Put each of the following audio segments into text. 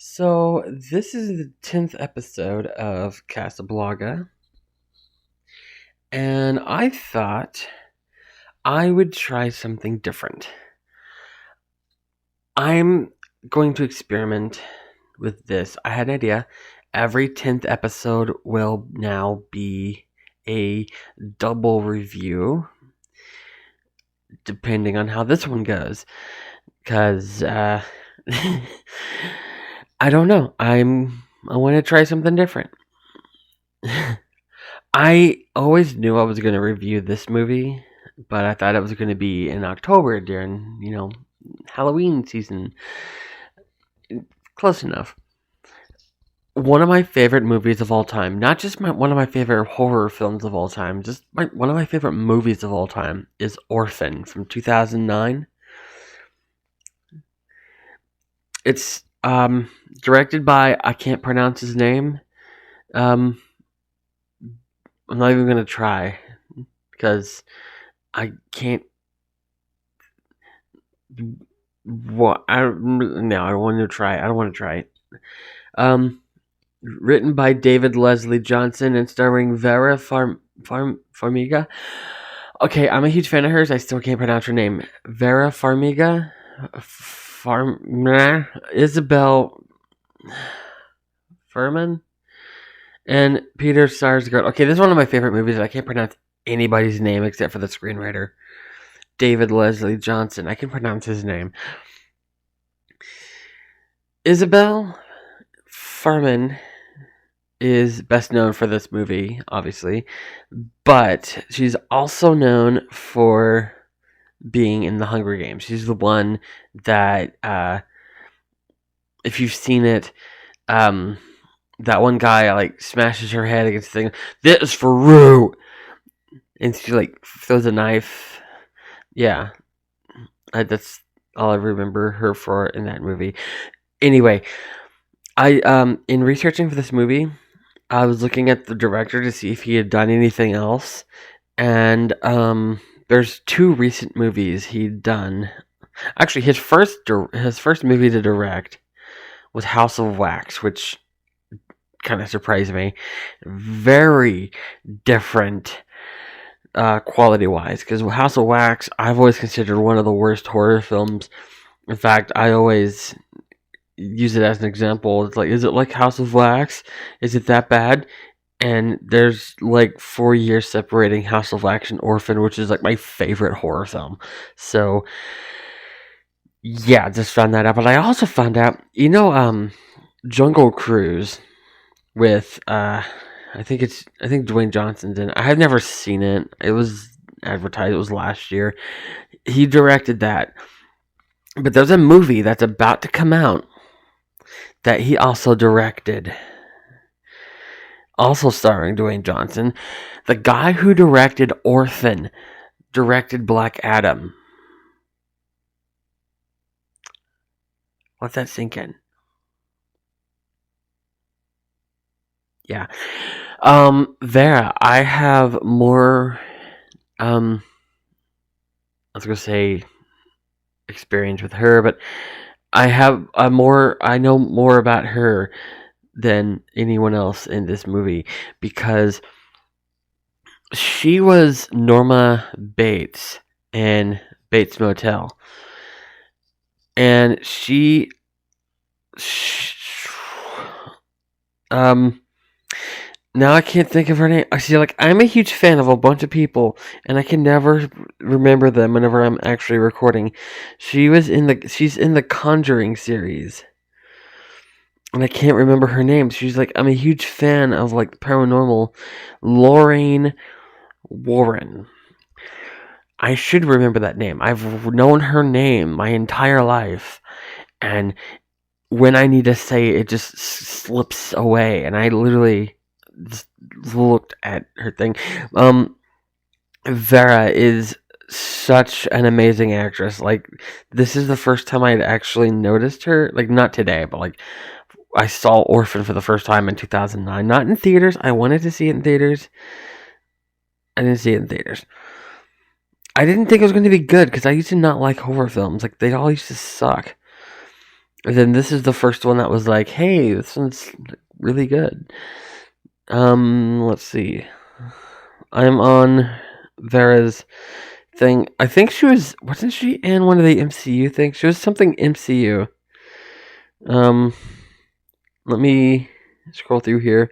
So, this is the 10th episode of Casablanca, and I thought I would try something different. I'm going to experiment with this. I had an idea. Every 10th episode will now be a double review, depending on how this one goes. Because, I don't know. I want to try something different. I always knew I was going to review this movie, but I thought it was going to be in October during, Halloween season. Close enough. One of my favorite movies of all time, not just one of my favorite horror films of all time, just one of my favorite movies of all time is Orphan from 2009. It's directed by, I can't pronounce his name. I'm not even going to try because I can't. What? I don't want to try. I don't want to try it. Written by David Leslie Johnson and starring Vera Farmiga. Okay, I'm a huge fan of hers. I still can't pronounce her name. Vera Farmiga, Isabelle Fuhrman, and Peter Sarsgaard. Okay, this is one of my favorite movies. I can't pronounce anybody's name except for the screenwriter, David Leslie Johnson. I can pronounce his name. Isabelle Fuhrman is best known for this movie, obviously, but she's also known for being in the Hunger Games. She's the one that, if you've seen it, that one guy smashes her head against the thing. This is for Rue, and she throws a knife. Yeah, that's all I remember her for in that movie. Anyway, I in researching for this movie, I was looking at the director to see if he had done anything else, and there's two recent movies he'd done. Actually, his first movie to direct was House of Wax, which kind of surprised me. Very different quality-wise, because House of Wax I've always considered one of the worst horror films. In fact, I always use it as an example. It's like, is it like House of Wax? Is it that bad? And there's 4 years separating House of Wax and Orphan, which is my favorite horror film. So yeah, just found that out. But I also found out, Jungle Cruise with I think Dwayne Johnson's in it. I have never seen it. It was advertised. It was last year. He directed that. But there's a movie that's about to come out that he also directed, also starring Dwayne Johnson. The guy who directed Orphan directed Black Adam. Let that sink in. Yeah. Vera, I have more, I was going to say experience with her, but I know more about her than anyone else in this movie, because she was Norma Bates in Bates Motel, and now I can't think of her name. I see, I'm a huge fan of a bunch of people, and I can never remember them whenever I'm actually recording. She's in the Conjuring series, and I can't remember her name. I'm a huge fan of paranormal. Lorraine Warren. I should remember that name. I've known her name my entire life, and when I need to say it, it just slips away, and I literally just looked at her thing. Vera is such an amazing actress. This is the first time I'd actually noticed her. Not today, but I saw Orphan for the first time in 2009. Not in theaters. I wanted to see it in theaters. I didn't see it in theaters. I didn't think it was going to be good because I used to not like horror films. They all used to suck. And then this is the first one that was like, hey, this one's really good. Let's see. I'm on Vera's thing. I think wasn't she in one of the MCU things? She was something MCU. Um, let me scroll through here.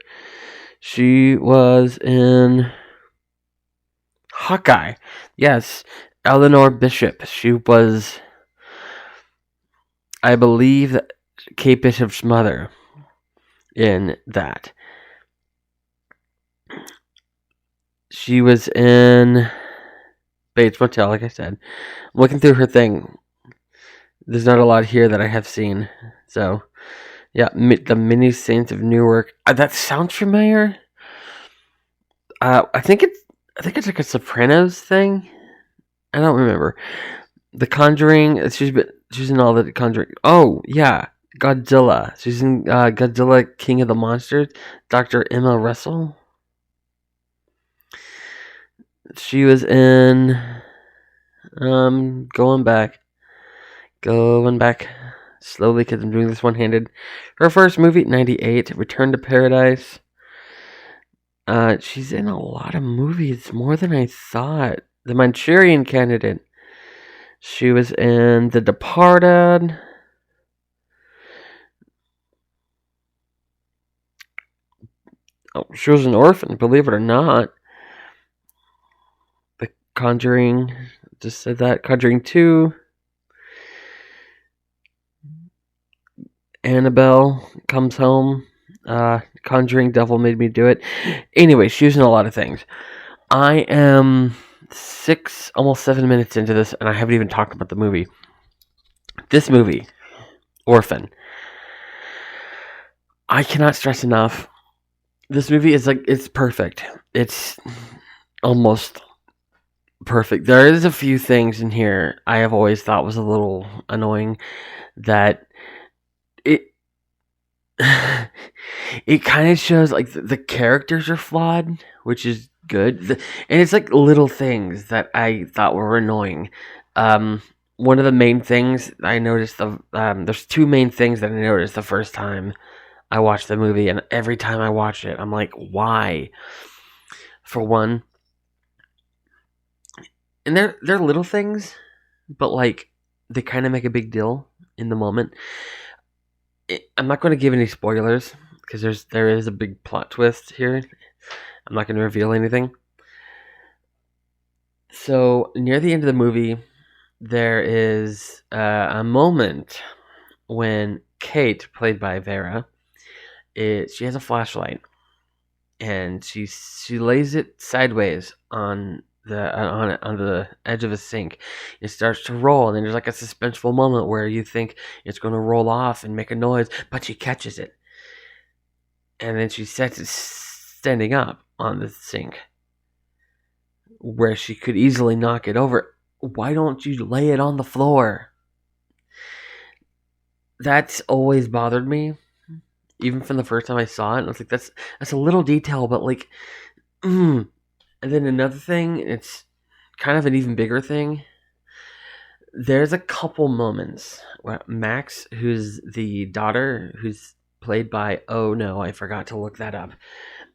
She was in Hawkeye. Yes, Eleanor Bishop. She was, I believe, Kate Bishop's mother in that. She was in Bates Motel, like I said. I'm looking through her thing. There's not a lot here that I have seen. So, yeah, the Many Saints of Newark. That sounds familiar. I think it's like a Sopranos thing. I don't remember. The Conjuring. She's in all the Conjuring. Oh yeah, Godzilla. She's in Godzilla King of the Monsters. Dr. Emma Russell. She was in going back slowly because I'm doing this one-handed. Her first movie, 98, Return to Paradise. She's in a lot of movies, more than I thought. The Manchurian Candidate. She was in The Departed. Oh, she was an orphan, believe it or not. The Conjuring, just said that. Conjuring 2. Annabelle Comes Home. Conjuring Devil Made Me Do It. Anyway, she was in a lot of things. I am 6, almost 7 minutes into this, and I haven't even talked about the movie. This movie, Orphan. I cannot stress enough. This movie is it's perfect. It's almost perfect. There is a few things in here I have always thought was a little annoying that it it kind of shows like the characters are flawed, which is good. And it's like little things that I thought were annoying. One of the main things I noticed there's two main things that I noticed the first time I watched the movie, and every time I watch it, I'm like, why? For one, and they're little things, but like they kind of make a big deal in the moment. I'm not going to give any spoilers because there is a big plot twist here. I'm not going to reveal anything. So near the end of the movie, there is a moment when Kate, played by Vera, she has a flashlight, and she lays it sideways on the edge of a sink. It starts to roll, and then there's like a suspenseful moment where you think it's going to roll off and make a noise, but she catches it, and then she sets it standing up on the sink where she could easily knock it over. Why don't you lay it on the floor? That's always bothered me, even from the first time I saw it. I was like, that's a little detail, but like, And then another thing, it's kind of an even bigger thing. There's a couple moments where Max, who's the daughter, who's played by, oh no, I forgot to look that up.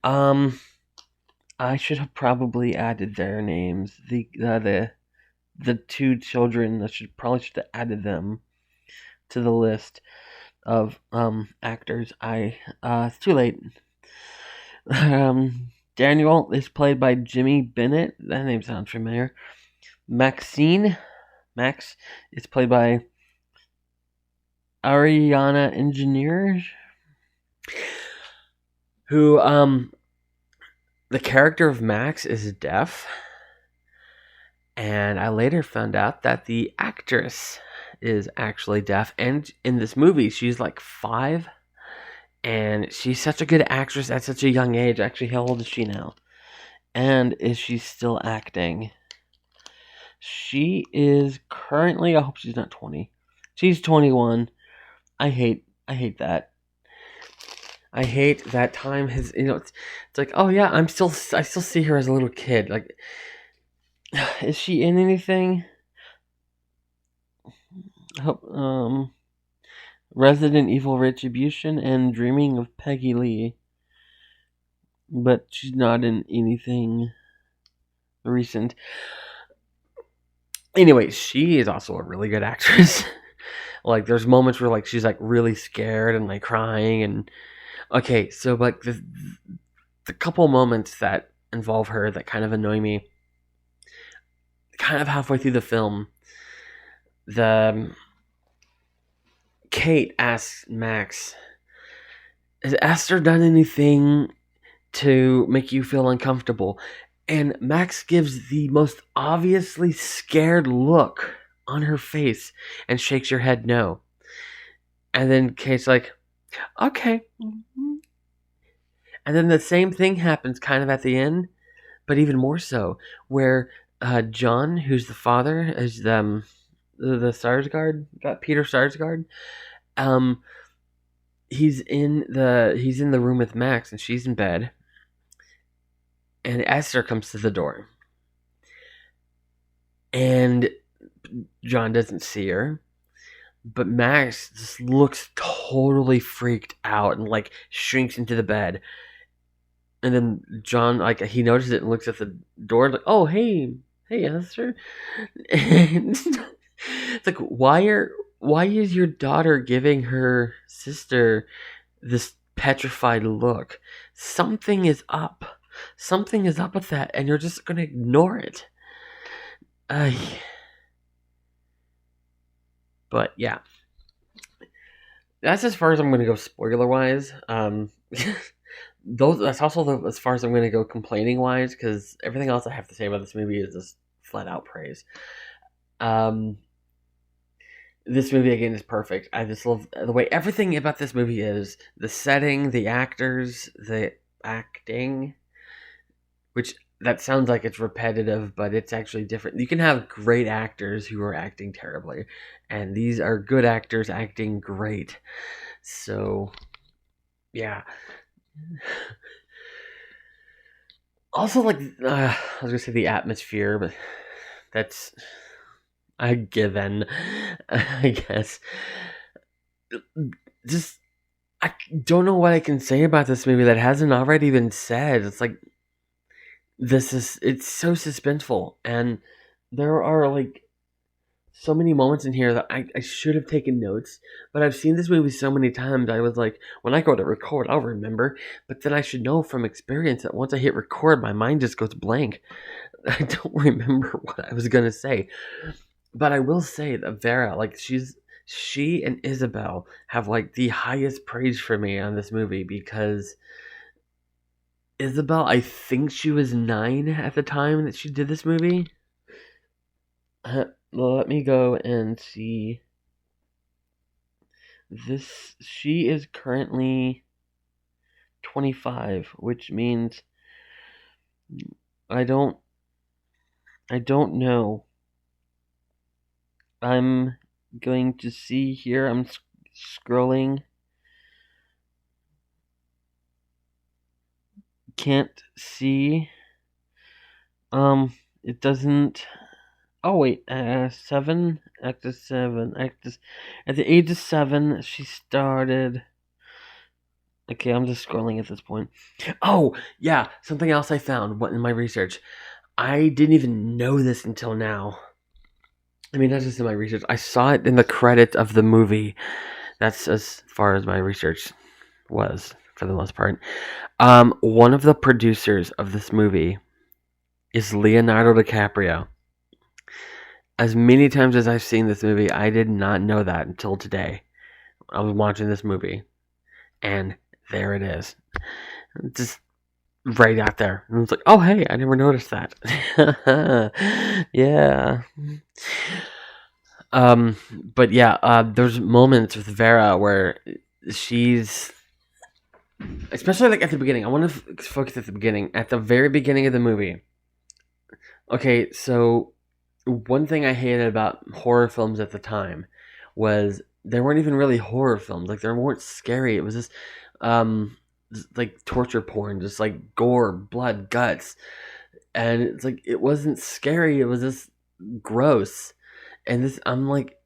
I should have probably added their names. The two children, I should have added them to the list of actors. It's too late. Daniel is played by Jimmy Bennett. That name sounds familiar. Max is played by Ariana Engineer, who the character of Max is deaf, and I later found out that the actress is actually deaf, and in this movie she's like 5, and she's such a good actress at such a young age. Actually, how old is she now? And is she still acting? She is currently, I hope she's not 20. She's 21. I hate that. I hate that time has, it's like, oh yeah, I still see her as a little kid. Like, is she in anything? I hope, Resident Evil Retribution and Dreaming of Peggy Lee. But she's not in anything recent. Anyway, she is also a really good actress. Like, there's moments where, like, she's, like, really scared and, like, crying. And okay, so, like, the couple moments that involve her that kind of annoy me, kind of halfway through the film, the Kate asks Max, has Esther done anything to make you feel uncomfortable? And Max gives the most obviously scared look on her face and shakes her head no. And then Kate's like, okay. And then the same thing happens kind of at the end, but even more so, where John, who's the father, is the Sarsgaard, Peter Sarsgaard. He's in the room with Max, and she's in bed, and Esther comes to the door, and John doesn't see her, but Max just looks totally freaked out and like shrinks into the bed. And then John, like, he notices it and looks at the door, like, "Oh, hey, Esther." And it's like, why is your daughter giving her sister this petrified look? Something is up. Something is up with that, and you're just gonna ignore it. But yeah, that's as far as I'm gonna go spoiler wise. That's also as far as I'm gonna go complaining wise, because everything else I have to say about this movie is just flat out praise. This movie again is perfect. I just love the way everything about this movie is: the setting, the actors, the acting. Which that sounds like it's repetitive, but it's actually different. You can have great actors who are acting terribly, and these are good actors acting great. So, yeah. Also, like, I was gonna say the atmosphere, but that's a given, I guess. Just, I don't know what I can say about this movie that hasn't already been said. It's like, it's so suspenseful, and there are, like, so many moments in here that I should have taken notes, but I've seen this movie so many times. I was like, when I go to record, I'll remember, but then I should know from experience that once I hit record, my mind just goes blank. I don't remember what I was gonna say, but I will say that Vera, like, she and Isabelle have, like, the highest praise for me on this movie, because Isabelle, I think she was 9 at the time that she did this movie. Well, let me go and see. She is currently 25, which means I don't know. I'm going to see here. I'm scrolling. Can't see. It doesn't. Oh wait, 7, at the age of 7, she started. Okay, I'm just scrolling at this point. Oh yeah, something else I found in my research. I didn't even know this until now. I mean, that's just in my research. I saw it in the credits of the movie. That's as far as my research was, for the most part. One of the producers of this movie is Leonardo DiCaprio. As many times as I've seen this movie, I did not know that until today. I was watching this movie, and there it is. Just right out there. And it's like, oh, hey, I never noticed that. Yeah. But yeah, there's moments with Vera where she's, especially like at the beginning. I want to focus at the beginning, at the very beginning of the movie. Okay, so one thing I hated about horror films at the time was they weren't even really horror films. Like, they weren't scary. It was just like torture porn, just like gore, blood, guts, and it's like it wasn't scary. It was just gross. And this, I'm like,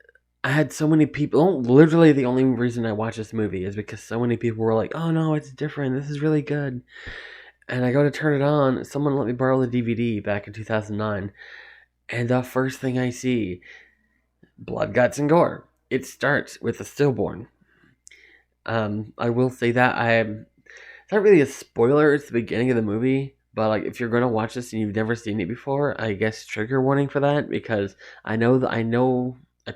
I had so many people. Literally, the only reason I watched this movie is because so many people were like, "Oh no, it's different. This is really good." And I go to turn it on. Someone let me borrow the DVD back in 2009, and the first thing I see, blood, guts, and gore. It starts with a stillborn. I will say that it's not really a spoiler. It's the beginning of the movie, but like if you're gonna watch this and you've never seen it before, I guess trigger warning for that, because I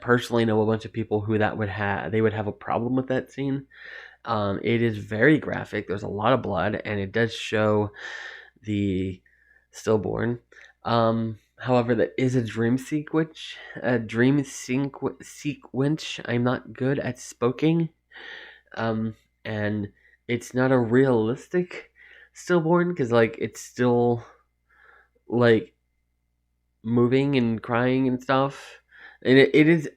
personally know a bunch of people who that would have a problem with that scene. It is very graphic. There's a lot of blood, and it does show the stillborn. However, that is a dream sequence. Sequence. I'm not good at spoken. And it's not a realistic stillborn, because like it's still like moving and crying and stuff, and it is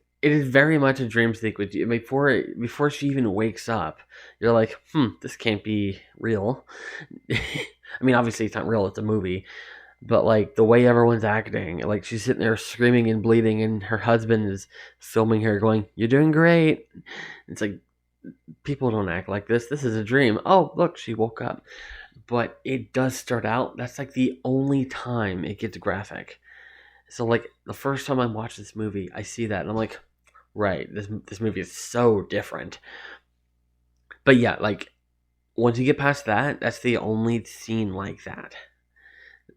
very much a dream sequence. Before she even wakes up, you're like, this can't be real. I mean, obviously it's not real, it's a movie, but like the way everyone's acting, like she's sitting there screaming and bleeding, and her husband is filming her going, "You're doing great." It's like, people don't act like this. This is a dream. Oh, look, she woke up. But it does start out, that's like the only time it gets graphic. So like the first time I watch this movie, I see that and I'm like, right, this movie is so different. But yeah, like once you get past that, that's the only scene like that.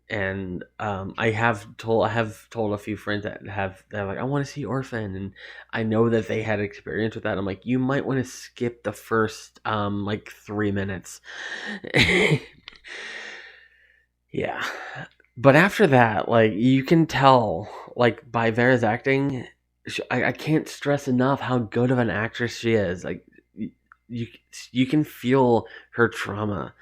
And I have told a few friends that like, I want to see Orphan, and I know that they had experience with that. I'm like, you might want to skip the first like 3 minutes. Yeah, but after that, like you can tell, like by Vera's acting, I can't stress enough how good of an actress she is. Like you you can feel her trauma.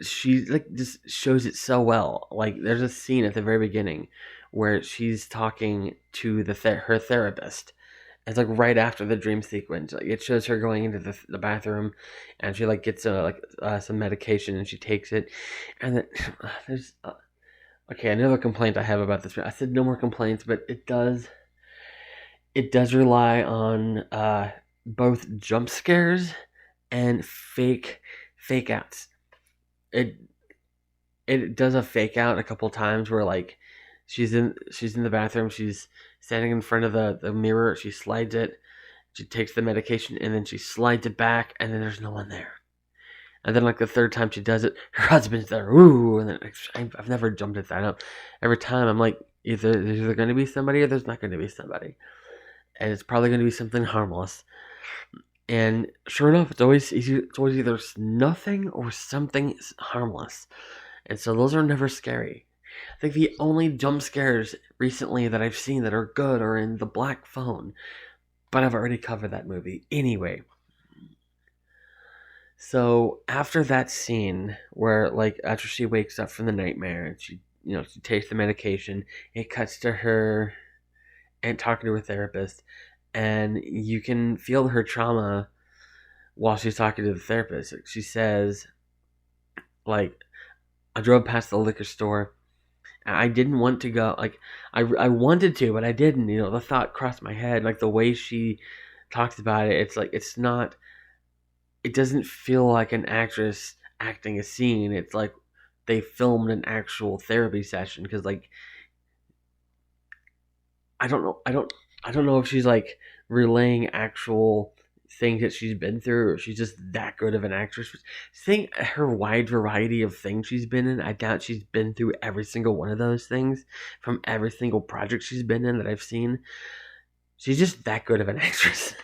She like just shows it so well. Like there's a scene at the very beginning where she's talking to her therapist. It's like right after the dream sequence. Like it shows her going into the bathroom, and she like gets some medication and she takes it, and then there's okay, another complaint I have about this. I said no more complaints, but it does rely on both jump scares and fake outs. It it does a fake out a couple times where like she's in the bathroom, she's standing in front of the mirror, she slides it, she takes the medication, and then she slides it back, and then there's no one there. And then like the third time she does it, her husband's there. Ooh, and then I've never jumped at that up. Every time I'm like, either there's either going to be somebody or there's not going to be somebody, and it's probably going to be something harmless. And sure enough, it's always either nothing or something harmless. And so those are never scary. I think the only jump scares recently that I've seen that are good are in The Black Phone, but I've already covered that movie. Anyway, so after that scene where like after she wakes up from the nightmare and she takes the medication, it cuts to her and talking to her therapist, and you can feel her trauma while she's talking to the therapist. She says, like, I drove past the liquor store. I didn't want to go. Like, I wanted to, but I didn't. The thought crossed my head. Like, the way she talks about it, it's like, it's not, it doesn't feel like an actress acting a scene. It's like they filmed an actual therapy session. Because, like, I don't know. I don't know if she's, like, relaying actual things that she's been through, or she's just that good of an actress. Seeing her wide variety of things she's been in, I doubt she's been through every single one of those things from every single project she's been in that I've seen. She's just that good of an actress.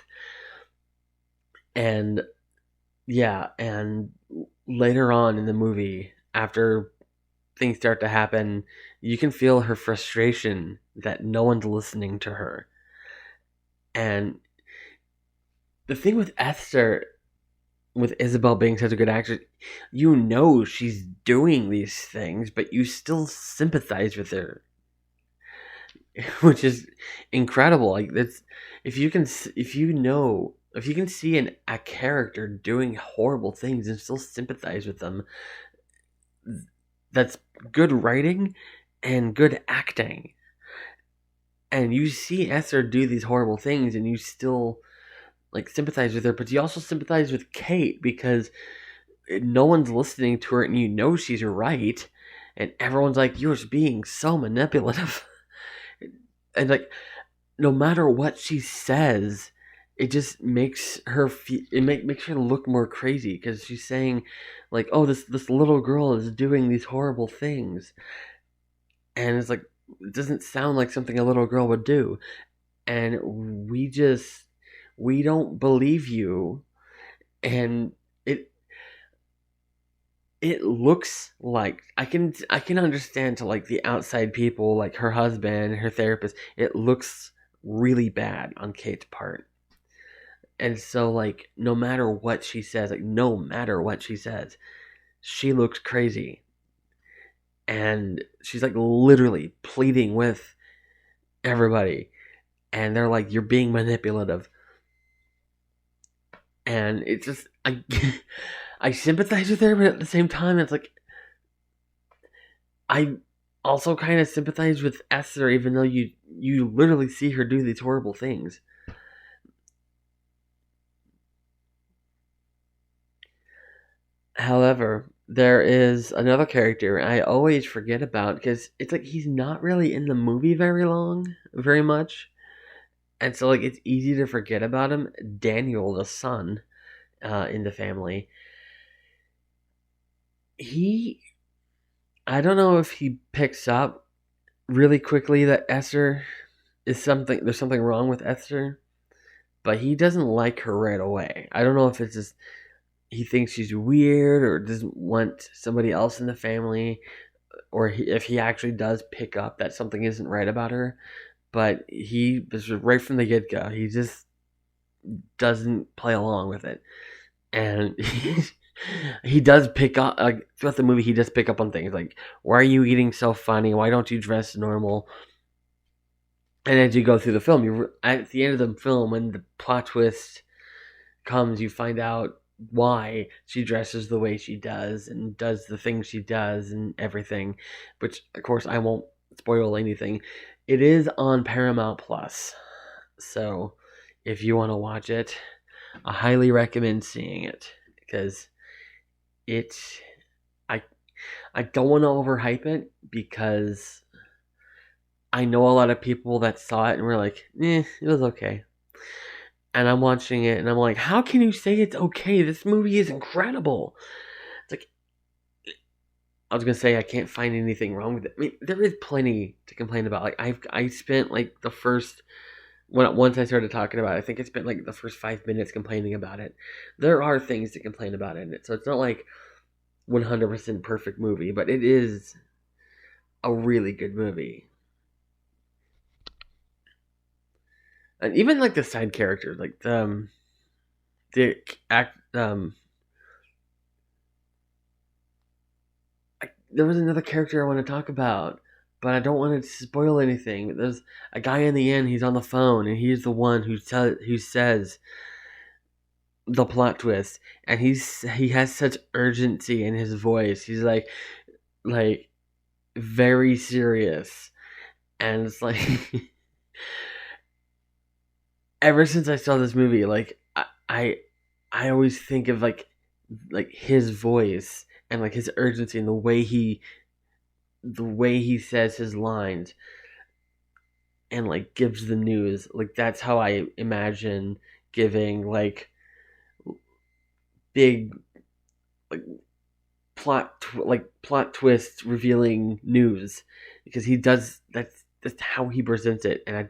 And yeah, and later on in the movie, after things start to happen, you can feel her frustration that no one's listening to her. And the thing with Esther, with Isabelle being such a good actress, she's doing these things, but you still sympathize with her, which is incredible. Like that's if you can see a character doing horrible things and still sympathize with them, that's good writing and good acting. And you see Esther do these horrible things, and you still like sympathize with her, but you also sympathize with Kate because no one's listening to her, and you know she's right, and everyone's like, "You're just being so manipulative," and like no matter what she says, it just makes her makes her look more crazy because she's saying like, "Oh, this little girl is doing these horrible things," and it's like it doesn't sound like something a little girl would do, and we don't believe you, and it looks like I can understand to like the outside people, like her husband, her therapist, it looks really bad on Kate's part. And so like no matter what she says, like no matter what she says, she looks crazy. And she's like literally pleading with everybody. And they're like, "You're being manipulative." And it's just I sympathize with her, but at the same time it's like I also kind of sympathize with Esther, even though you literally see her do these horrible things. However, there is another character I always forget about because it's like he's not really in the movie very much, and so like it's easy to forget about him. Daniel, the son, in the family, he I don't know if he picks up really quickly that Esther is something. There's something wrong with Esther, but he doesn't like her right away. I don't know if it's just he thinks she's weird or doesn't want somebody else in the family, or if he actually does pick up that something isn't right about her. But he was right from the get go. He just doesn't play along with it, and he does pick up throughout the movie. He does pick up on things like, "Why are you eating so funny? Why don't you dress normal?" And as you go through the film, you at the end of the film, when the plot twist comes, you find out why she dresses the way she does and does the things she does and everything. Which, of course, I won't spoil anything. It is on Paramount Plus, so if you want to watch it, I highly recommend seeing it because it. I I don't want to overhype it because I know a lot of people that saw it and were like, it was okay." And I'm watching it and I'm like, "How can you say it's okay? This movie is incredible." It's like I was gonna say I can't find anything wrong with it. I mean, there is plenty to complain about. Like I spent like the first once I started talking about it, I think I spent like the first 5 minutes complaining about it. There are things to complain about in it, so it's not like 100% perfect movie, but it is a really good movie. And even like the side characters, like the act there was another character I want to talk about, but I don't want to spoil anything. There's a guy in the end. He's on the phone, and he's the one who says the plot twist, and he has such urgency in his voice. He's like very serious, and it's like ever since I saw this movie, like I always think of like his voice and like his urgency and the way he says his lines and like gives the news. Like that's how I imagine giving like big like plot twist revealing news because he does that's how he presents it. And I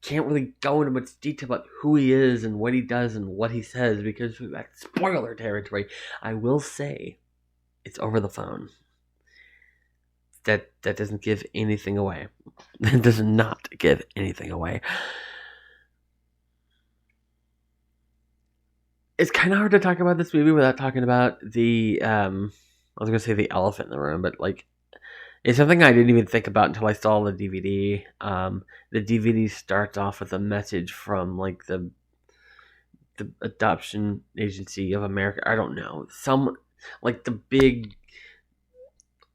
can't really go into much detail about who he is and what he does and what he says because that's spoiler territory. I will say it's over the phone. That doesn't give anything away. That does not give anything away. It's kind of hard to talk about this movie without talking about the I was gonna say the elephant in the room, but like it's something I didn't even think about until I saw the DVD. The DVD starts off with a message from like the Adoption Agency of America. I don't know, some like the big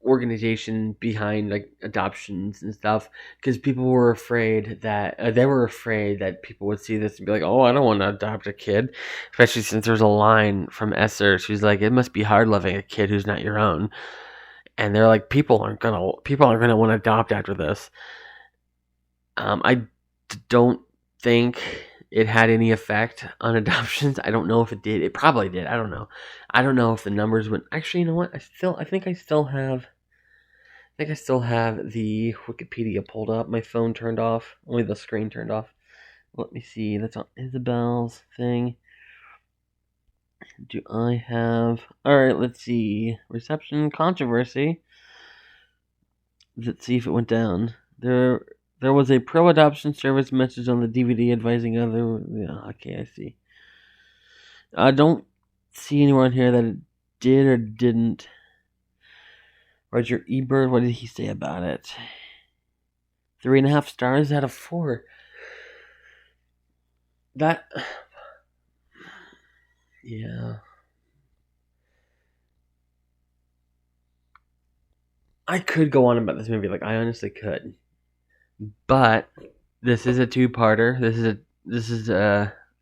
organization behind like adoptions and stuff, because people were afraid that people would see this and be like, oh, I don't want to adopt a kid, especially since there's a line from Esther. She's like, it must be hard loving a kid who's not your own, and they're like, people aren't gonna want to adopt after this. I don't think it had any effect on adoptions. I don't know if it did. It probably did. I don't know. I don't know if the numbers went. Actually, you know what? I think I still have the Wikipedia pulled up. My phone turned off. Only the screen turned off. Let me see. That's on Isabelle's thing. Do I have? All right. Let's see. Reception controversy. Let's see if it went down. There was a pro-adoption service message on the DVD advising other... Yeah, okay, I see. I don't see anyone here that it did or didn't. Roger Ebert, what did he say about it? 3.5 stars out of 4. That... Yeah. I could go on about this movie, like, I honestly could. But this is a two-parter. This is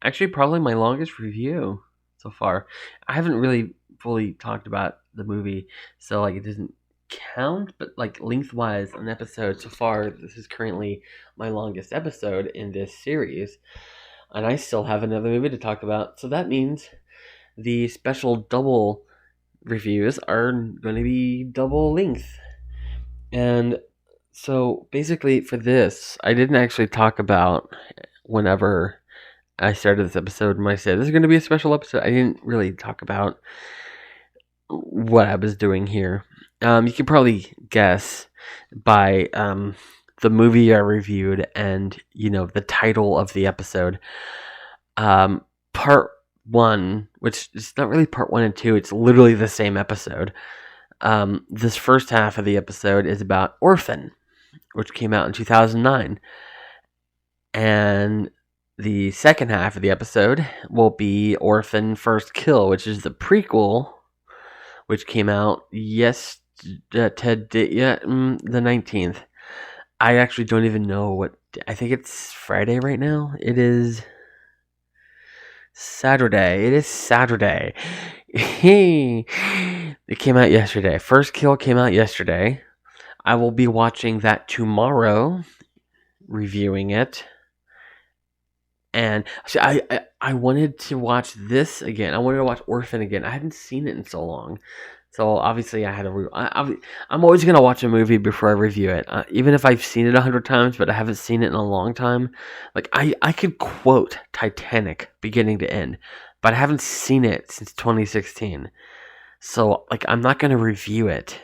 actually probably my longest review so far. I haven't really fully talked about the movie, so like it doesn't count. But like lengthwise, an episode so far, this is currently my longest episode in this series, and I still have another movie to talk about. So that means the special double reviews are going to be double length, and. So basically, for this, I didn't actually talk about whenever I started this episode. When I said this is going to be a special episode, I didn't really talk about what I was doing here. You can probably guess by the movie I reviewed and the title of the episode. Part 1, which is not really part 1 and 2. It's literally the same episode. This first half of the episode is about Orphan, which came out in 2009. And the second half of the episode will be Orphan First Kill, which is the prequel, which came out the 19th. I actually don't even know what... I think it's Friday right now. It is Saturday. It came out yesterday. First Kill came out yesterday. I will be watching that tomorrow, reviewing it. And so I wanted to watch this again. I wanted to watch Orphan again. I hadn't seen it in so long. So obviously I had to... I'm always going to watch a movie before I review it. Even if I've seen it 100 times, but I haven't seen it in a long time. Like, I could quote Titanic beginning to end, but I haven't seen it since 2016. So, like, I'm not going to review it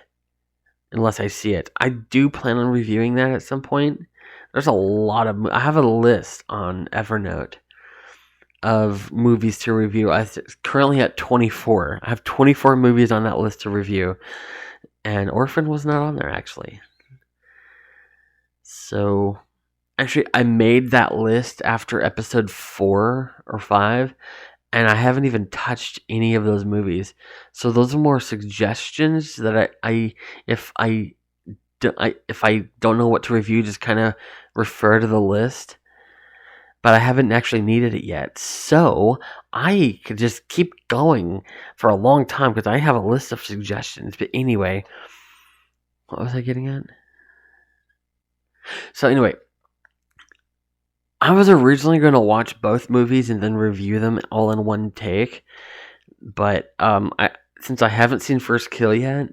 unless I see it. I do plan on reviewing that at some point. There's a lot of... I have a list on Evernote of movies to review. I'm currently at 24. I have 24 movies on that list to review. And Orphan was not on there, actually. So, actually, I made that list after episode 4 or 5. And I haven't even touched any of those movies. So those are more suggestions that if I don't know what to review, just kind of refer to the list. But I haven't actually needed it yet. So I could just keep going for a long time because I have a list of suggestions. But anyway, what was I getting at? So anyway, I was originally going to watch both movies and then review them all in one take. But since I haven't seen First Kill yet,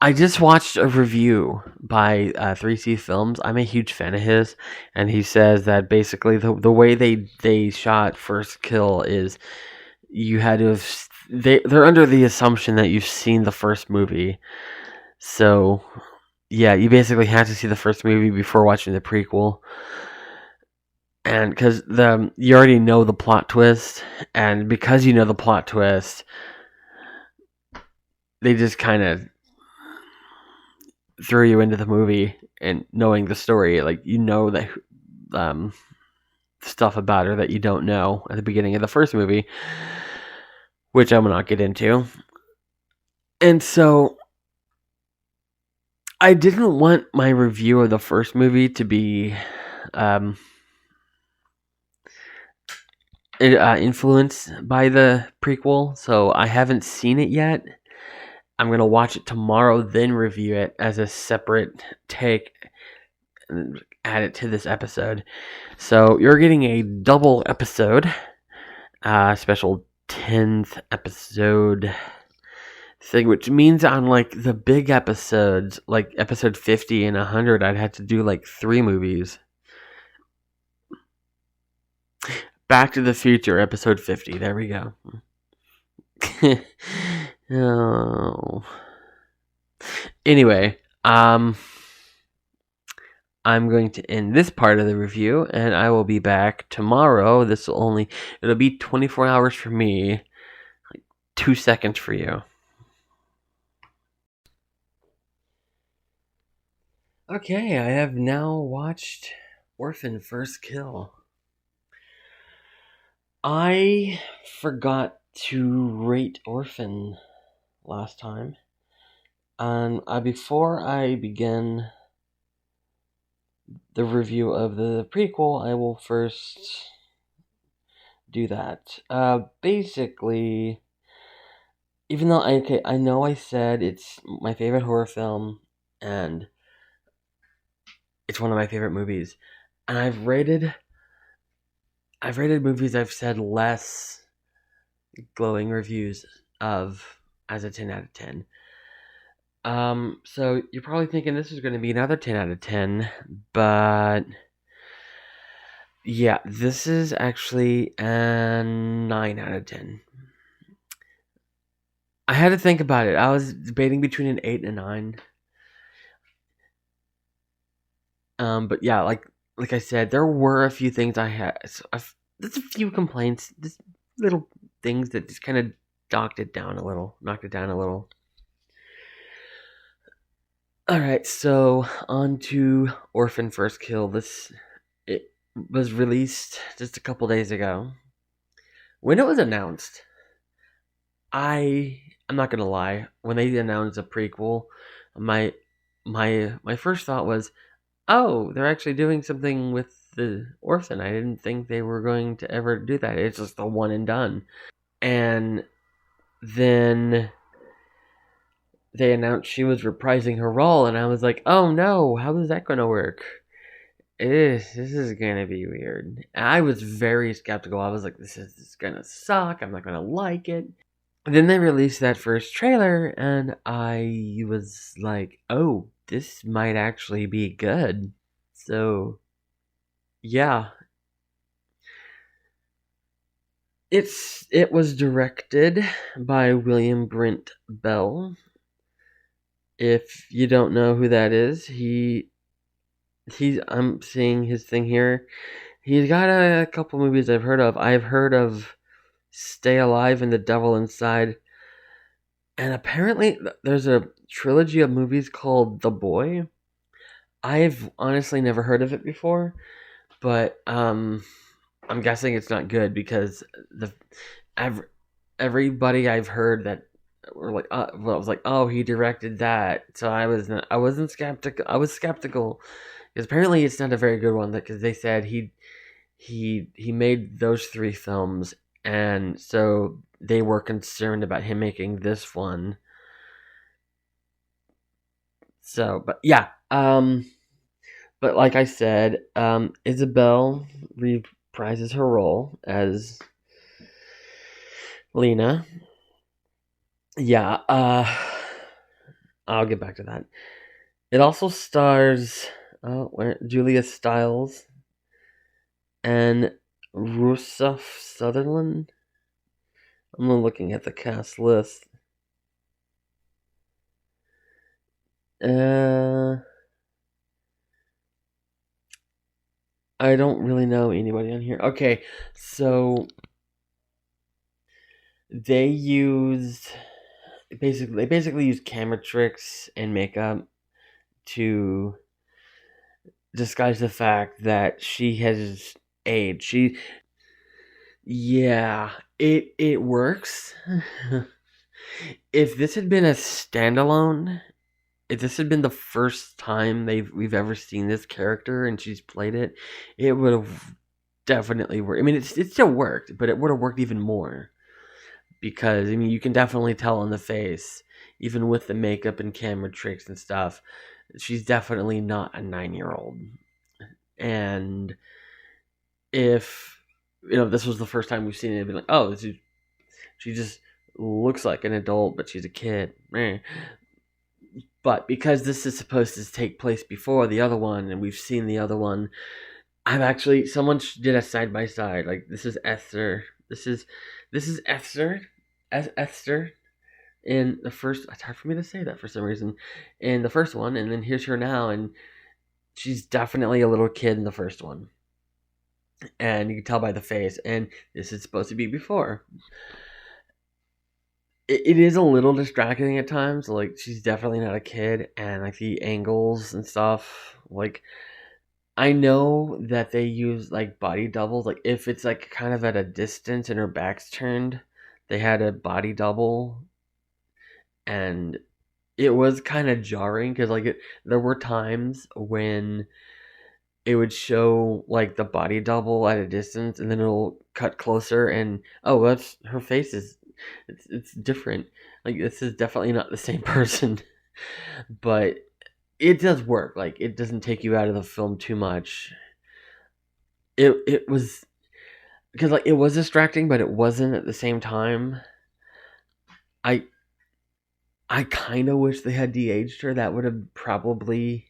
I just watched a review by 3C Films. I'm a huge fan of his, and he says that basically the way they shot First Kill is you had to have... They're under the assumption that you've seen the first movie. So, yeah, you basically have to see the first movie before watching the prequel. And because you already know the plot twist, and because you know the plot twist, they just kind of throw you into the movie and knowing the story. Like, you know that stuff about her that you don't know at the beginning of the first movie, which I will not get into. And so I didn't want my review of the first movie to be influenced by the prequel, so I haven't seen it yet. I'm gonna watch it tomorrow, then review it as a separate take and add it to this episode. So you're getting a double episode, special 10th episode thing, which means on like the big episodes, like episode 50 and 100, I'd have to do like 3 movies. Back to the Future, episode 50. There we go. Oh. Anyway, I'm going to end this part of the review, and I will be back tomorrow. It'll be 24 hours for me, like 2 seconds for you. Okay, I have now watched Orphan First Kill. I forgot to rate Orphan last time. And before I begin the review of the prequel, I will first do that. Basically, even though I know I said it's my favorite horror film, and it's one of my favorite movies, and I've rated movies I've said less glowing reviews of as a 10 out of 10. So you're probably thinking this is going to be another 10 out of 10, but yeah, this is actually a 9 out of 10. I had to think about it. I was debating between an 8 and a 9. But yeah, like I said, there were a few things I had. There's a few complaints, just little things that just kind of knocked it down a little. All right, so on to Orphan First Kill. It was released just a couple days ago. When it was announced, I'm not gonna lie. When they announced a prequel, my first thought was, oh, they're actually doing something with the Orphan. I didn't think they were going to ever do that. It's just a one and done. And then they announced she was reprising her role, and I was like, oh no, how is that going to work? This is going to be weird. I was very skeptical. I was like, this is going to suck. I'm not going to like it. And then they released that first trailer, and I was like, oh, this might actually be good. So, yeah. It was directed by William Brent Bell. If you don't know who that is, I'm seeing his thing here. He's got a couple movies I've heard of. I've heard of Stay Alive and The Devil Inside. And apparently there's a trilogy of movies called The Boy. I've honestly never heard of it before, but I'm guessing it's not good because everybody I've heard that were like, was like, oh, he directed that. So I wasn't skeptical. I was skeptical because apparently it's not a very good one. Because they said he made those 3 films, and so they were concerned about him making this one. So, but yeah, but like I said, Isabelle reprises her role as Lena. Yeah, I'll get back to that. It also stars Julia Stiles and Rossif Sutherland. I'm looking at the cast list. I don't really know anybody on here. Okay, so they basically use camera tricks and makeup to disguise the fact that she has aged. Yeah, it works. If this had been a standalone, if this had been the first time we've ever seen this character and she's played it, it would have definitely worked. I mean, it still worked, but it would have worked even more because I mean, you can definitely tell on the face, even with the makeup and camera tricks and stuff, she's definitely not a 9-year-old. And if this was the first time we've seen it, it'd be like, oh, she just looks like an adult, but she's a kid. But because this is supposed to take place before the other one, and we've seen the other one, someone did a side by side. Like this is Esther. This is Esther. Esther in the first. It's hard for me to say that for some reason. In the first one, and then here's her now, and she's definitely a little kid in the first one, and you can tell by the face. And this is supposed to be before. It is a little distracting at times. Like she's definitely not a kid, and like the angles and stuff. Like I know that they use like body doubles. Like if it's like kind of at a distance and her back's turned, they had a body double, and it was kind of jarring because there were times when it would show like the body double at a distance, and then it'll cut closer, and oh, that's her face is it's different. Like this is definitely not the same person, but it does work. Like it doesn't take you out of the film too much. It was because like it was distracting, but it wasn't at the same time. I I kind of wish they had de-aged her. That would have probably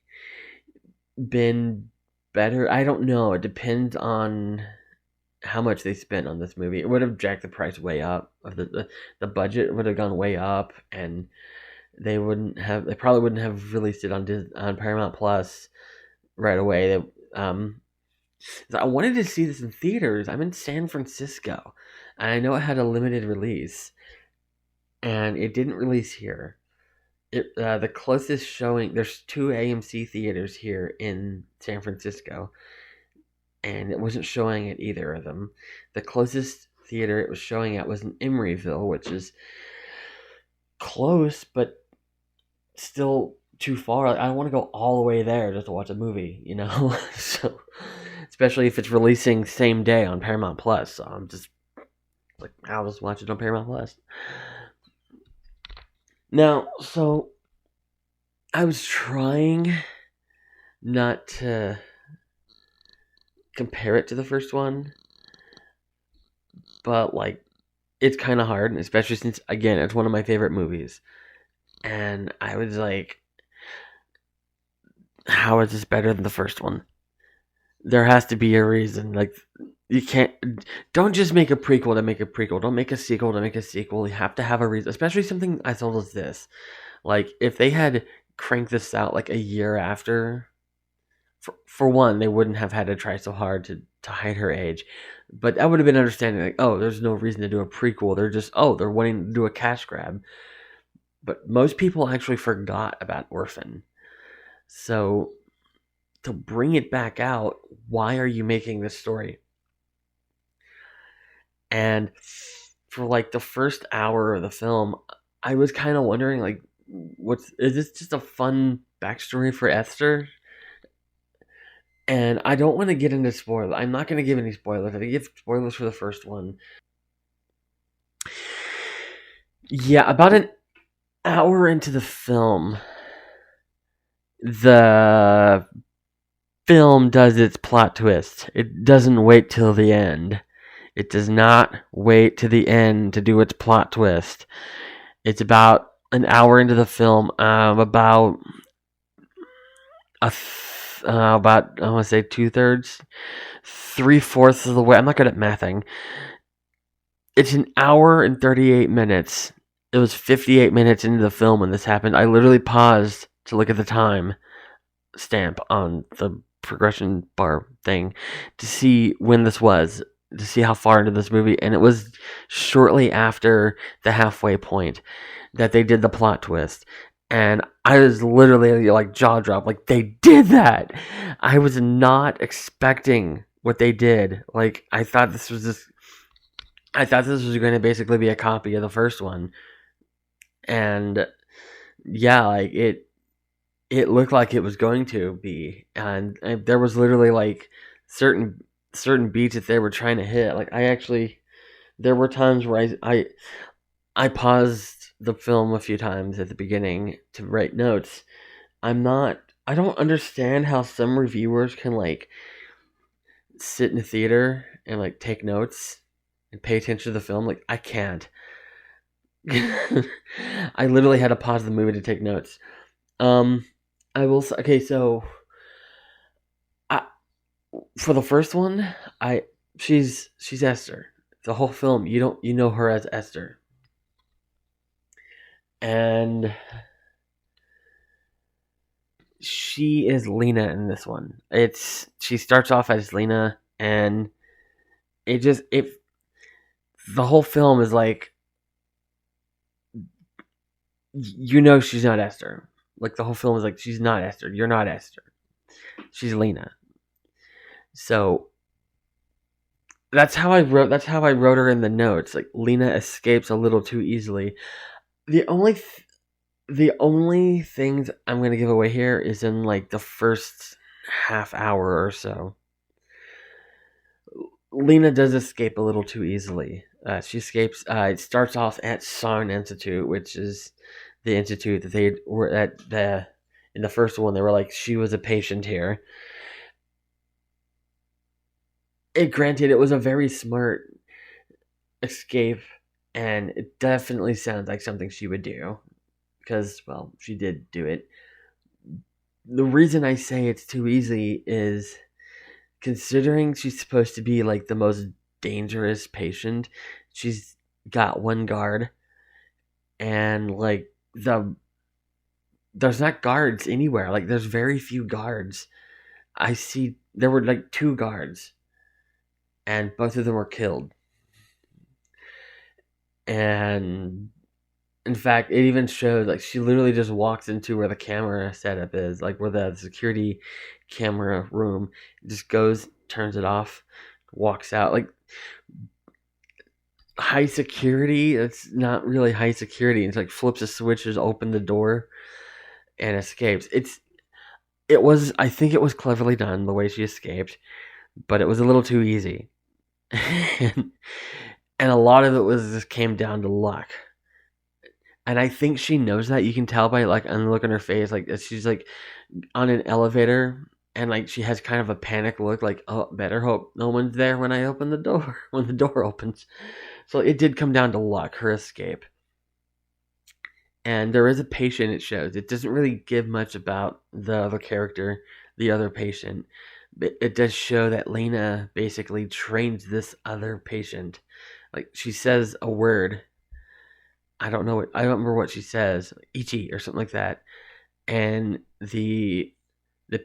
been better. I don't know. It depends on how much they spent on this movie. It would have jacked the price way up. Of the budget would have gone way up, and they probably wouldn't have released it on Paramount Plus right away. I wanted to see this in theaters. I'm in San Francisco, and I know it had a limited release, and it didn't release here. The closest showing, there's 2 AMC theaters here in San Francisco, and it wasn't showing at either of them. The closest theater it was showing at was in Emeryville, which is close, but still too far. Like, I don't want to go all the way there just to watch a movie, so especially if it's releasing same day on Paramount Plus. So I'm just like, I'll just watch it on Paramount Plus. Now, so I was trying not to compare it to the first one, but like it's kind of hard, especially since again it's one of my favorite movies, and I was like, how is this better than the first one? There has to be a reason. Like you don't just make a prequel to make a prequel. Don't make a sequel to make a sequel. You have to have a reason, especially something as old as this. Like if they had cranked this out like a year after, for one, they wouldn't have had to try so hard to hide her age. But that would have been understanding, like, oh, there's no reason to do a prequel. They're just, they're wanting to do a cash grab. But most people actually forgot about Orphan. So to bring it back out, why are you making this story? And for like the first hour of the film, I was kind of wondering, like, is this just a fun backstory for Esther? And I don't want to get into spoilers. I'm not going to give any spoilers. I didn't give spoilers for the first one. Yeah, about an hour into the film, the film does its plot twist. It doesn't wait till the end. It does not wait to the end to do its plot twist. It's about an hour into the film, about I want to say 2/3, 3/4 of the way. I'm not good at mathing. It's an hour and 38 minutes. It was 58 minutes into the film when this happened. I literally paused to look at the time stamp on the progression bar thing to see when this was, to see how far into this movie, and it was shortly after the halfway point that they did the plot twist. And I was literally like jaw dropped, like they did that. I was not expecting what they did. Like I thought this was going to basically be a copy of the first one, And yeah, like it looked like it was going to be, and there was literally like certain beats that they were trying to hit. Like there were times where I paused the film a few times at the beginning to write notes. I don't understand how some reviewers can like sit in a theater and like take notes and pay attention to the film. Like I can't. I literally had to pause the movie to take notes. Um, I will. Okay, so I, for the first one, I she's Esther. The whole film, you know her as Esther, and she is Lena in this one. She starts off as Lena, and it the whole film is like, you know, she's not Esther. Like the whole film is like, she's not Esther. You're not Esther. She's Lena. So That's how I wrote her in the notes. Like Lena escapes a little too easily. The only the only things I'm gonna give away here is in like the first half hour or so. Lena does escape a little too easily. She escapes. It starts off at Song Institute, which is the institute that they were at the in the first one. They were like, she was a patient here. Granted, it was a very smart escape, and it definitely sounds like something she would do because, well, she did do it. The reason I say it's too easy is considering she's supposed to be like the most dangerous patient. She's got one guard, and like there's not guards anywhere. Like there's very few guards. I see there were like two guards, and both of them were killed. And in fact, it even showed like she literally just walks into where the camera setup is, like where the security camera room, just goes, turns it off, walks out. Like high security, it's not really high security. It's like flips the switches, open the door, and escapes. I think it was cleverly done the way she escaped, but it was a little too easy. and, and a lot of it was just came down to luck. And I think she knows that. You can tell by like on the look on her face, like she's like on an elevator, and like she has kind of a panic look, like, oh, better hope no one's there when I open the door when the door opens. So it did come down to luck, her escape. And there is a patient, it shows. It doesn't really give much about the other character, the other patient. But it does show that Lena basically trains this other patient. Like she says a word. I don't remember what she says, Ichi or something like that. And the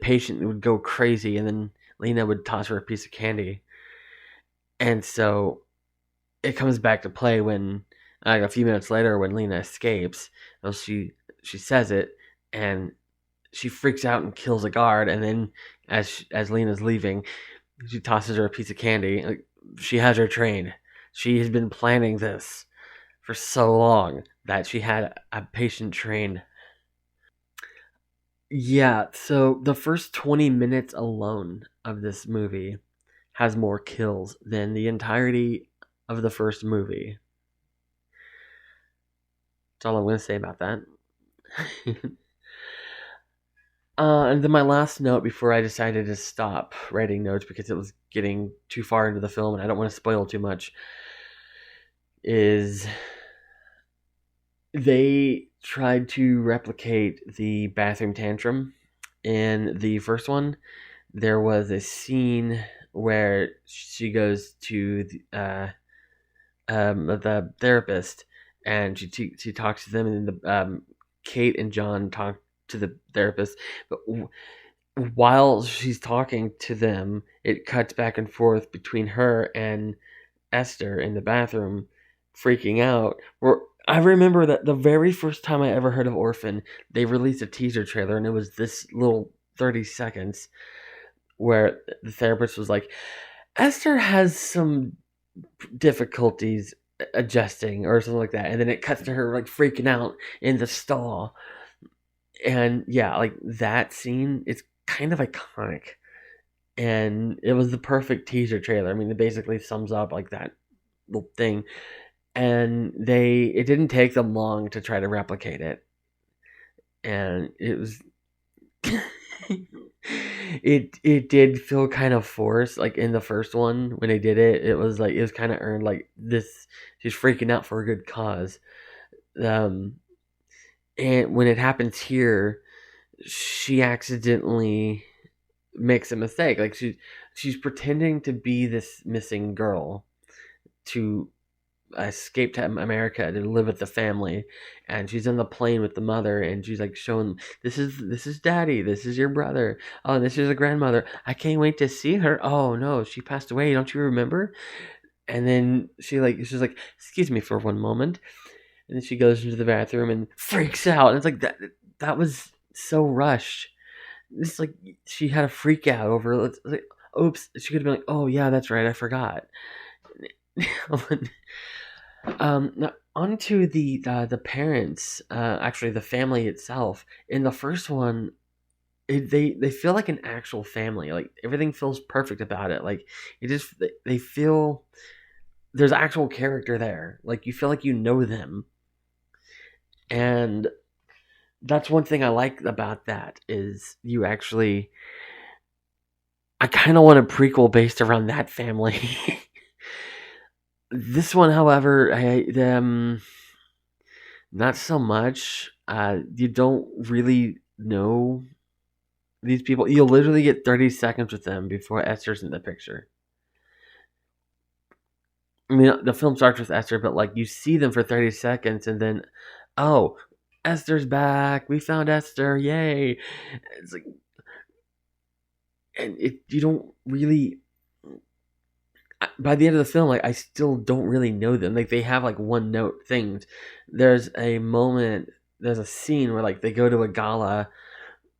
patient would go crazy, and then Lena would toss her a piece of candy. And so it comes back to play when a few minutes later when Lena escapes. Well, she says it, and she freaks out and kills a guard. And then as Lena's leaving, she tosses her a piece of candy. Like, she has her trained. She has been planning this for so long that she had a patient trained. Yeah, so the first 20 minutes alone of this movie has more kills than the entirety of the first movie. That's all I'm going to say about that. And then my last note before I decided to stop writing notes because it was getting too far into the film and I don't want to spoil too much is they tried to replicate the bathroom tantrum in the first one. There was a scene where she goes to the therapist, and she talks to them, and Kate and John talk to the therapist. But while she's talking to them, it cuts back and forth between her and Esther in the bathroom, freaking out. I remember that the very first time I ever heard of Orphan, they released a teaser trailer, and it was this little 30 seconds where the therapist was like, Esther has some difficulties adjusting or something like that, and then it cuts to her like freaking out in the stall. And yeah, like that scene, it's kind of iconic, and it was the perfect teaser trailer. I mean, it basically sums up like that little thing, and it didn't take them long to try to replicate it, and it was it did feel kind of forced, like in the first one when they did it. It was like it was kind of earned, like this. She's freaking out for a good cause. Um, and when it happens here, she accidentally makes a mistake. Like she's pretending to be this missing girl to escape to America to live with the family, and she's on the plane with the mother, and she's like showing, this is daddy, this is your brother, oh, this is a grandmother, I can't wait to see her, oh no, she passed away, don't you remember? And then she's like, excuse me for one moment, and then she goes into the bathroom and freaks out, and it's like that was so rushed. It's like she had a freak out over it. Like, oops, she could have been like, oh yeah, that's right, I forgot. Now onto the parents. Actually, the family itself. In the first one, they feel like an actual family. Like everything feels perfect about it. Like it just they feel there's actual character there. Like you feel like you know them, and that's one thing I like about that is you actually. I kind of want a prequel based around that family. This one, however, not so much. You don't really know these people. You'll literally get 30 seconds with them before Esther's in the picture. I mean, the film starts with Esther, but like you see them for 30 seconds, and then, oh, Esther's back. We found Esther. Yay! It's like, and you don't really. By the end of the film, like I still don't really know them. Like they have like one note things. There's a moment. There's a scene where like they go to a gala.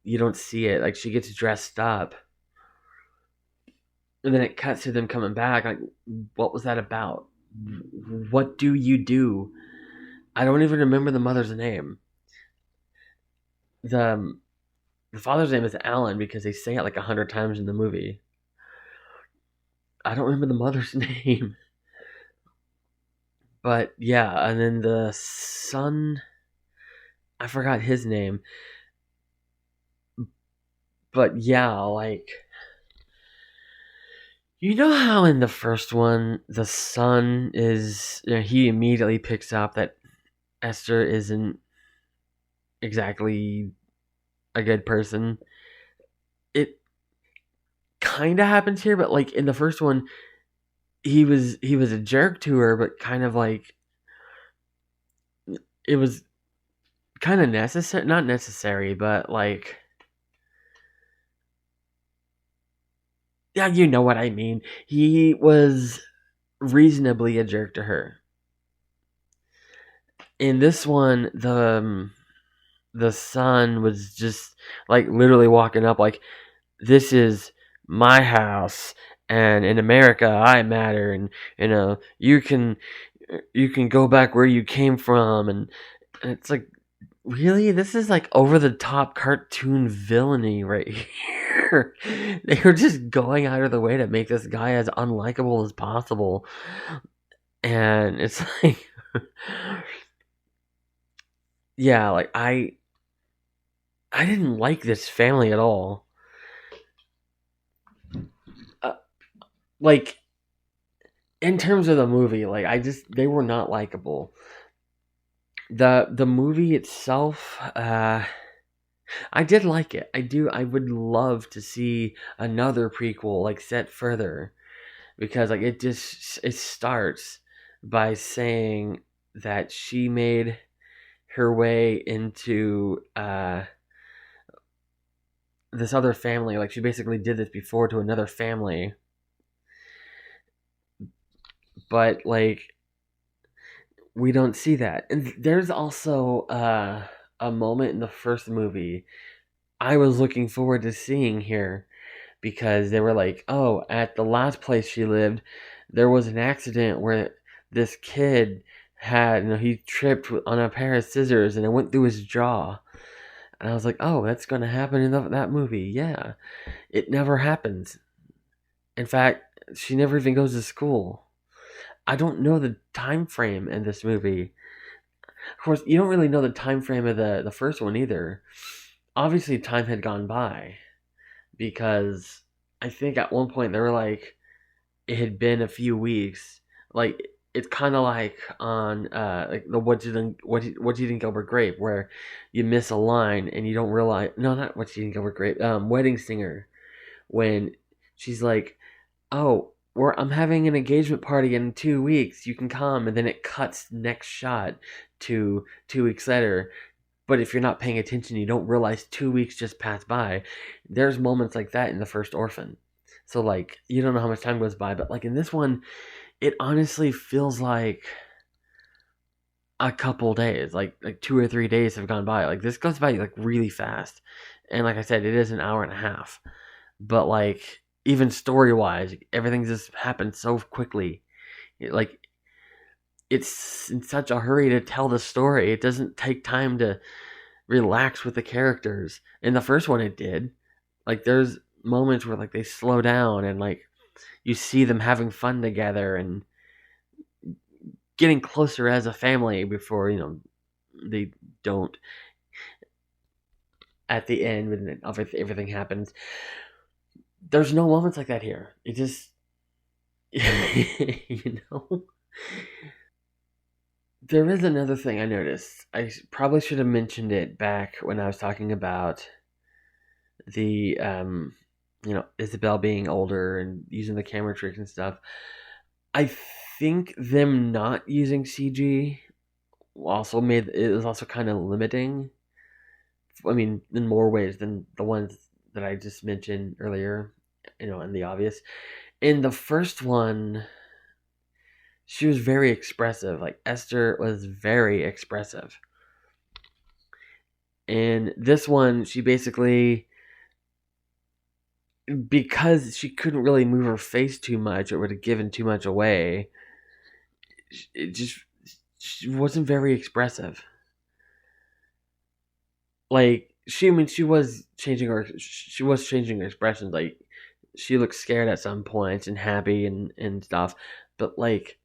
You don't see it. Like she gets dressed up, and then it cuts to them coming back. Like, what was that about? What do you do? I don't even remember the mother's name. The the father's name is Alan because they say it like 100 times in the movie. I don't remember the mother's name. But yeah, and then the son, I forgot his name. But yeah, like you know how in the first one the son is he immediately picks up that Esther isn't exactly a good person. It kind of happens here, but like in the first one he was a jerk to her, but kind of like it was kind of necessary, not necessary, but like yeah, you know what I mean. He was reasonably a jerk to her. In this one, the son was just like literally walking up like, this is my house, and in America I matter, and you can go back where you came from, and it's like, really, this is like over the top cartoon villainy right here. They were just going out of the way to make this guy as unlikable as possible, and it's like yeah, like I didn't like this family at all. Uh, like in terms of the movie, like they were not likable. The movie itself, I did like it. I would love to see another prequel like set further, because like it starts by saying that she made her way into this other family. Like she basically did this before to another family, but like we don't see that. And there's also a moment in the first movie I was looking forward to seeing here, because they were like, oh, at the last place she lived, there was an accident where this kid had, he tripped on a pair of scissors and it went through his jaw. And I was like, oh, that's going to happen in that movie. Yeah. It never happens. In fact, she never even goes to school. I don't know the time frame in this movie. Of course, you don't really know the time frame of the first one either. Obviously, time had gone by because I think at one point they were like, it had been a few weeks. Like it's kind of like on like the what you think Gilbert Grape, where you miss a line and you don't realize. No, not what you think Gilbert Grape. Wedding Singer, when she's like, "Oh, I'm having an engagement party in 2 weeks. You can come," and then it cuts next shot to 2 weeks later. But if you're not paying attention, you don't realize 2 weeks just passed by. There's moments like that in the first Orphan. So like you don't know how much time goes by, but like in this one, it honestly feels like a couple days, like 2 or 3 days have gone by. Like this goes by like really fast, and like I said, it is an hour and a half. But like even story wise, everything just happened so quickly. Like it's in such a hurry to tell the story. It doesn't take time to relax with the characters. In the first one, it did. Like there's moments where like they slow down and like you see them having fun together and getting closer as a family before they don't at the end when everything happens. There's no moments like that here. It just you know. There is another thing I noticed. I probably should have mentioned it back when I was talking about the Isabelle being older and using the camera tricks and stuff. I think them not using CG was also kind of limiting. I mean, in more ways than the ones that I just mentioned earlier, and the obvious. In the first one, she was very expressive. Like Esther was very expressive. And this one, she basically, because she couldn't really move her face too much, it would have given too much away. She wasn't very expressive. Like she was changing her expressions. Like she looked scared at some points and happy and stuff, but like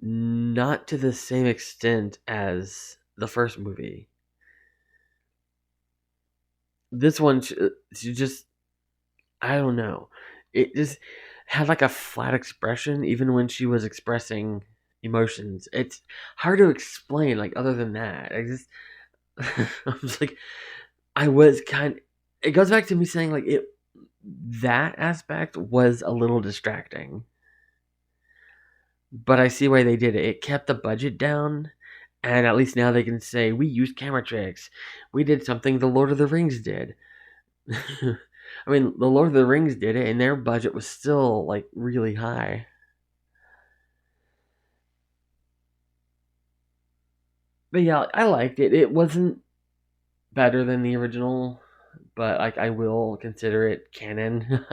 not to the same extent as the first movie. This one, she just, I don't know. It just had like a flat expression even when she was expressing emotions. It's hard to explain, like, other than that. I was like, I was kind. It goes back to me saying like that aspect was a little distracting, but I see why they did it. It kept the budget down, and at least now they can say we used camera tricks. We did something the Lord of the Rings did. I mean, the Lord of the Rings did it, and their budget was still like really high. But yeah, I liked it. It wasn't better than the original, but like I will consider it canon.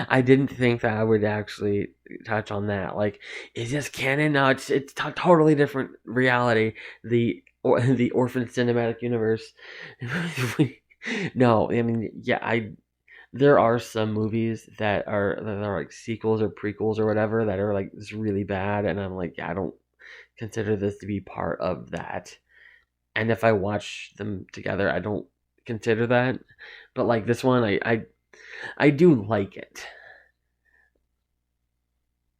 I didn't think that I would actually touch on that. Like, is this canon? No, it's totally different reality. The Orphan cinematic universe. No, I mean, yeah, there are some movies that are like sequels or prequels or whatever that are like just really bad, and I'm like, yeah, I don't consider this to be part of that. And if I watch them together, I don't consider that. But like this one, I do like it.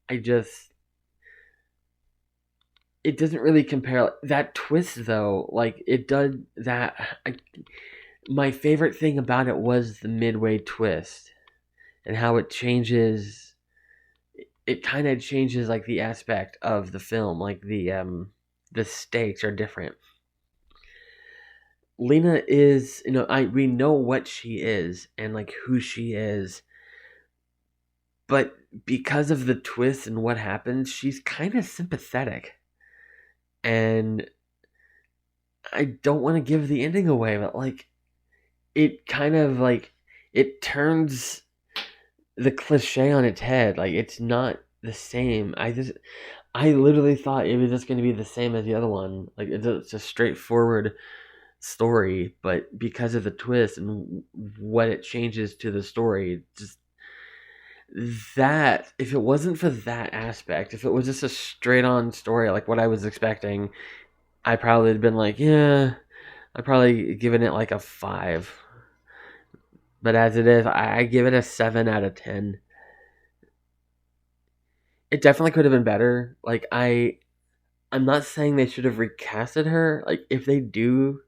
I just it doesn't really compare that twist though. Like it does that. My favorite thing about it was the midway twist and how it changes. It kind of changes like the aspect of the film. Like the stakes are different. Lena is, we know what she is and like who she is, but because of the twist and what happens, she's kind of sympathetic. And I don't want to give the ending away, but like it kind of like it turns the cliche on its head. Like it's not the same. I literally thought it was just going to be the same as the other one. Like, it's a straightforward story, but because of the twist and what it changes to the story, just that, if it wasn't for that aspect, if it was just a straight on story like what I was expecting, I probably had been like, yeah, I'd probably given it like a 5. But as it is, I give it a 7 out of 10. It definitely could have been better. Like, I'm not saying they should have recasted her. Like, if they do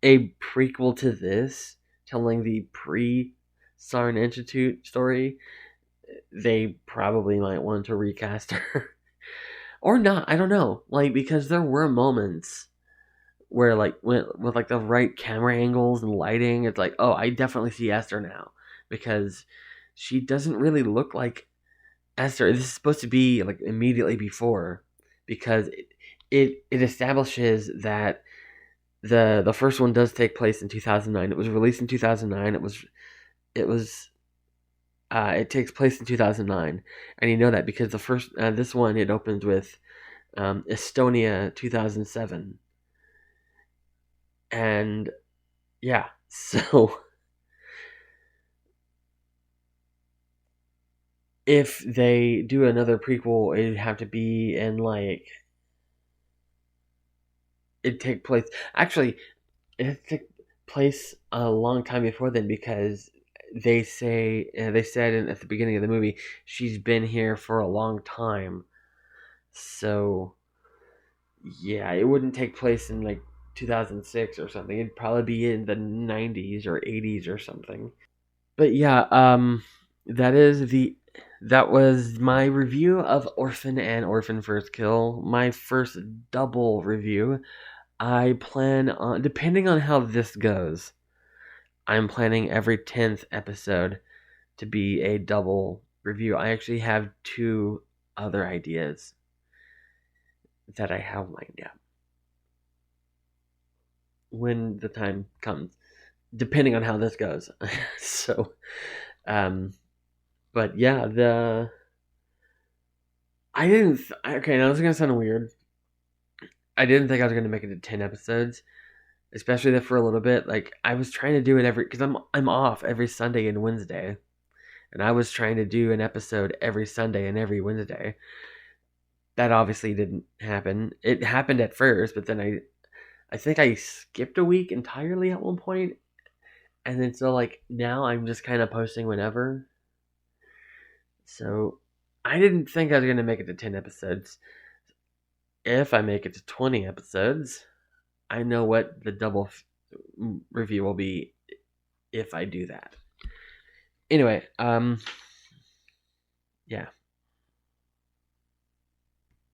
a prequel to this, telling the pre-Sarn Institute story, they probably might want to recast her. Or not, I don't know. Like, because there were moments where, like, with like the right camera angles and lighting, it's like, oh, I definitely see Esther now. Because she doesn't really look like Esther. This is supposed to be like immediately before, because it establishes that the first one does take place in 2009. It was released in 2009. It takes place in 2009, and you know that because the first this one, it opens with Estonia 2007, and yeah, so if they do another prequel, it'd have to be in like it take place. Actually, it took place a long time before then, because they said at the beginning of the movie she's been here for a long time. So yeah, it wouldn't take place in like 2006 or something. It'd probably be in the 90s or 80s or something. But yeah, that is the that was my review of Orphan and Orphan First Kill. My first double review. I plan on, depending on how this goes, I'm planning every 10th episode to be a double review. I actually have 2 other ideas that I have lined up when the time comes, depending on how this goes. So, um, but yeah, I didn't, okay, now this is going to sound weird. I didn't think I was going to make it to 10 episodes, especially for a little bit. Like, I was trying to do it because I'm off every Sunday and Wednesday. And I was trying to do an episode every Sunday and every Wednesday. That obviously didn't happen. It happened at first, but then I think I skipped a week entirely at one point, and then so like now I'm just kind of posting whenever. So I didn't think I was gonna make it to 10 episodes. If I make it to 20 episodes, I know what the double review will be if I do that. Anyway, yeah.